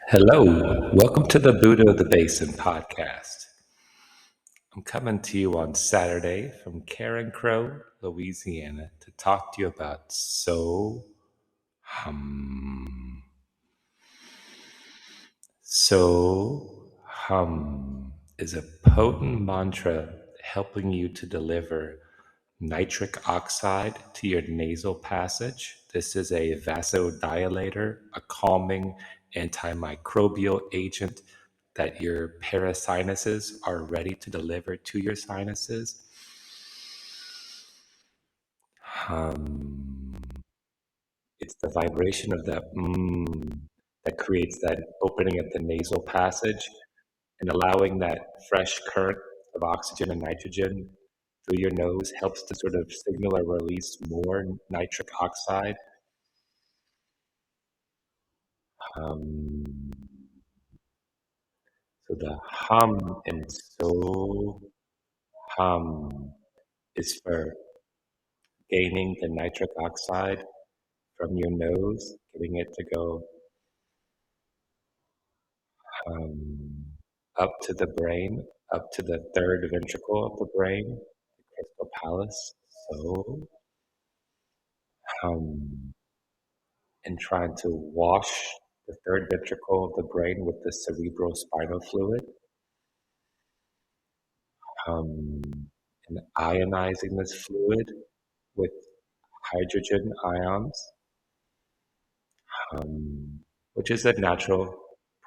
Hello, welcome to the Buddha of the Basin podcast. I'm coming to you on Saturday from Karen Crow, Louisiana, to talk to you about hum. So hum is a potent mantra helping you to deliver nitric oxide to your nasal passage. This is a vasodilator, a calming antimicrobial agent that your parasinuses are ready to deliver to your sinuses. Um, it's the vibration of that that creates that opening at the nasal passage and allowing that fresh current of oxygen and nitrogen through your nose helps to sort of signal or release more nitric oxide. Um, so the hum and so hum is for gaining the nitric oxide from your nose, getting it to go um, up to the brain, up to the third ventricle of the brain, the crystal palace. So hum. And trying to wash the third ventricle of the brain with the cerebrospinal fluid, um, and ionizing this fluid with hydrogen ions, which is a natural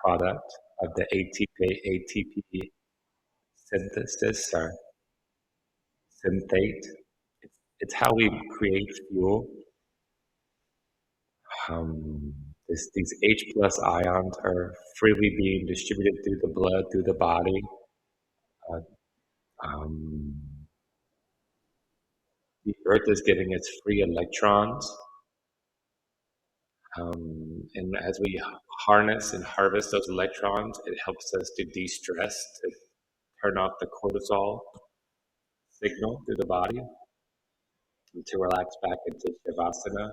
product of the ATP synthesis or synthate. It's how we create fuel. These H plus ions are freely being distributed through the blood, through the body. Uh, um, the Earth is giving its free electrons. And as we harness and harvest those electrons, it helps us to de stress, to turn off the cortisol signal through the body, and to relax back into Shavasana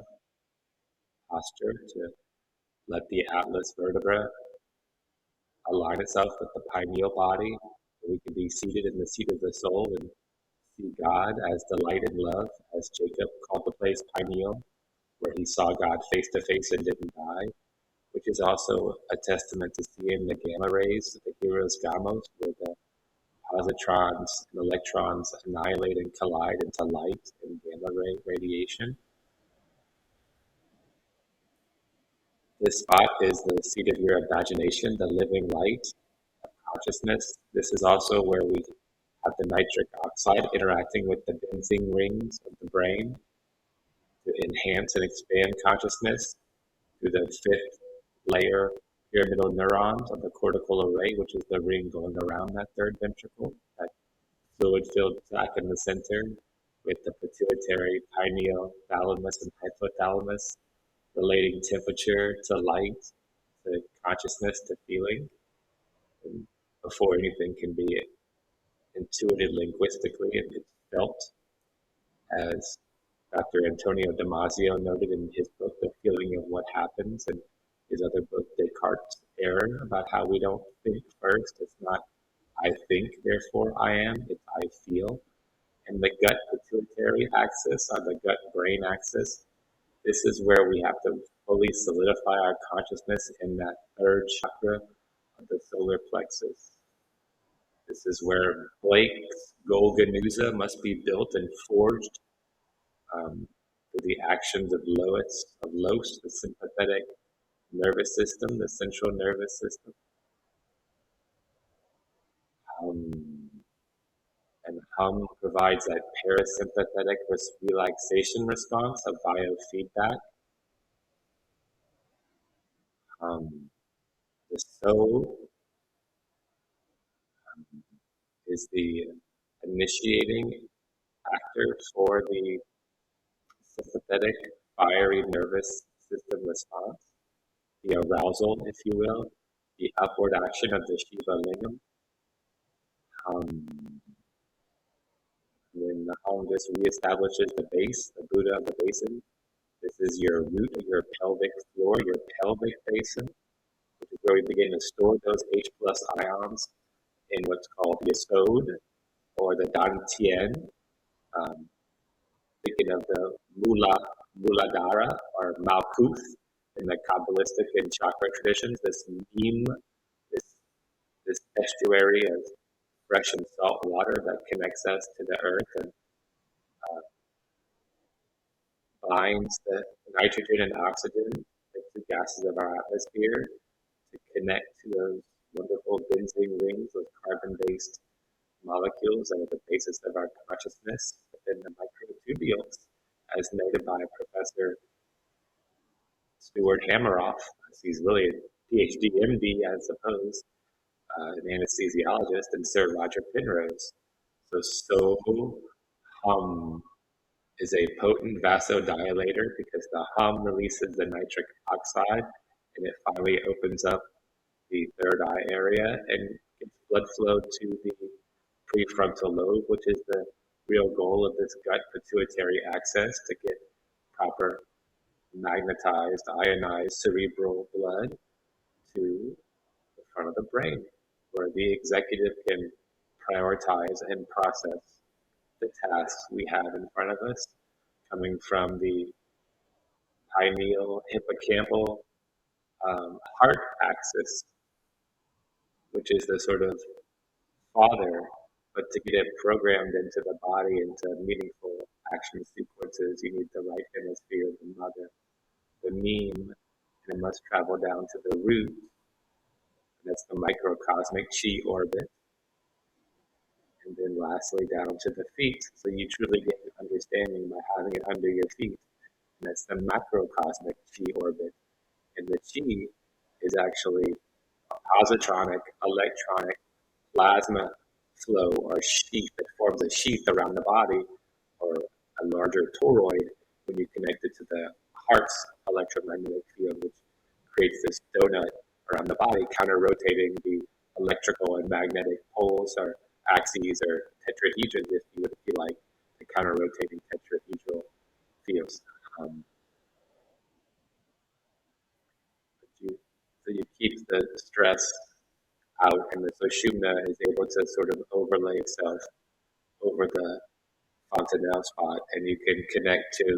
posture, to let the Atlas vertebra align itself with the pineal body. So we can be seated in the seat of the soul and see God as the light and love, as Jacob called the place pineal, where he saw God face to face and didn't die, which is also a testament to seeing the gamma rays, the heroes gamos, where the positrons and electrons annihilate and collide into light and gamma ray radiation. This spot is the seat of your imagination, the living light of consciousness. This is also where we have the nitric oxide interacting with the benzene rings of the brain to enhance and expand consciousness through the fifth layer pyramidal neurons of the cortical array, which is the ring going around that third ventricle, that fluid-filled sac in the center, with the pituitary, pineal, thalamus, and hypothalamus relating temperature to light, to consciousness, to feeling, and before anything can be intuited linguistically, it's felt, as Dr. Antonio Damasio noted in his book, The Feeling of What Happens, and his other book, Descartes' Error, about how we don't think first. It's not I think, therefore I am, it's I feel. And the gut pituitary axis, or the gut brain axis, this is where we have to fully solidify our consciousness in that third chakra of the solar plexus. This is where Blake's Golganuza must be built and forged through the actions of Los, the sympathetic nervous system, the central nervous system. And hum provides that parasympathetic relaxation response, a biofeedback. The so is the initiating actor for the sympathetic fiery nervous system response, the arousal, if you will, the upward action of the Shiva Lingam. When the hum just reestablishes the base, the Buddha of the basin, this is your root of your pelvic floor, your pelvic basin, which is where we begin to store those H plus ions in what's called Yesod or the Dantian. Thinking of the Muladhara or Malkuth in the Kabbalistic and chakra traditions, this neem, this, this estuary of fresh and salt water that connects us to the earth and binds the nitrogen and oxygen, the two gases of our atmosphere, to connect to those wonderful benzene rings, those carbon-based molecules that are the basis of our consciousness within the microtubules, as noted by Professor Stuart Hameroff. He's really a PhD, MD, I suppose, an anesthesiologist, and Sir Roger Penrose. So hum is a potent vasodilator because the hum releases the nitric oxide and it finally opens up the third eye area and gets blood flow to the prefrontal lobe, which is the real goal of this gut pituitary axis to get proper magnetized, ionized cerebral blood to the front of the brain, where the executive can prioritize and process the tasks we have in front of us, coming from the pineal hippocampal heart axis, which is the sort of father, but to get it programmed into the body, into meaningful action sequences, you need the right hemisphere, the mother, the meme, and it must travel down to the root. That's the microcosmic chi orbit. And then lastly, down to the feet. So you truly get an understanding by having it under your feet. And that's the macrocosmic chi orbit. And the chi is actually a positronic, electronic, plasma flow or sheath that forms a sheath around the body or a larger toroid when you connect it to the heart's electromagnetic field, which creates this donut around the body, counter-rotating the electrical and magnetic poles or axes or tetrahedrons, if you like, the counter-rotating tetrahedral fields. So you keep the stress out, and the Sushumna is able to sort of overlay itself over the fontanelle spot, and you can connect to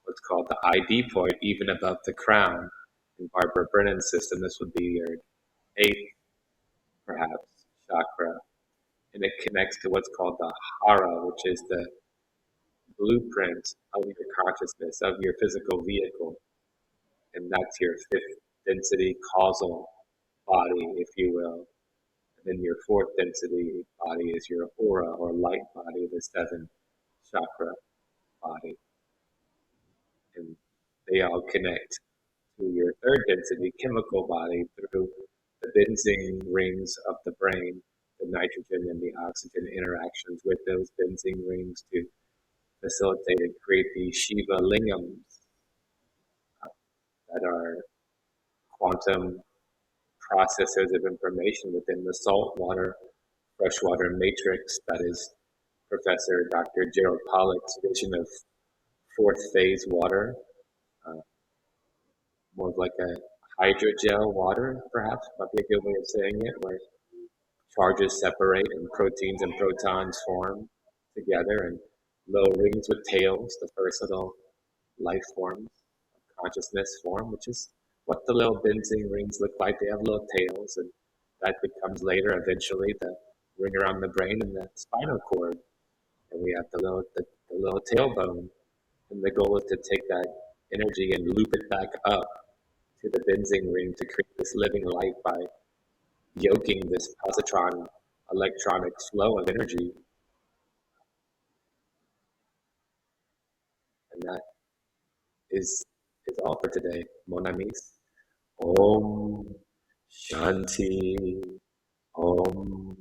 what's called the ID point, even above the crown. In Barbara Brennan's system, this would be your eighth, perhaps, chakra, and it connects to what's called the hara, which is the blueprint of your consciousness, of your physical vehicle, and that's your fifth density causal body, if you will. And then your fourth density body is your aura or light body, the seventh chakra body. And they all connect to your third density chemical body through the benzene rings of the brain, the nitrogen and the oxygen interactions with those benzene rings to facilitate and create these Shiva lingams that are quantum processors of information within the saltwater, freshwater matrix that is Professor Dr. Gerald Pollack's vision of fourth phase water, more of like a hydrogel water, perhaps, might be a good way of saying it, where charges separate and proteins and protons form together and little rings with tails, the first little life forms of consciousness form, which is what the little benzene rings look like. They have little tails, and that becomes later, eventually, the ring around the brain and the spinal cord. And we have the little tailbone. And the goal is to take that energy and loop it back up to the benzene ring to create this living light by yoking this positron electronic flow of energy. And that is all for today, mon amis. Om Shanti Om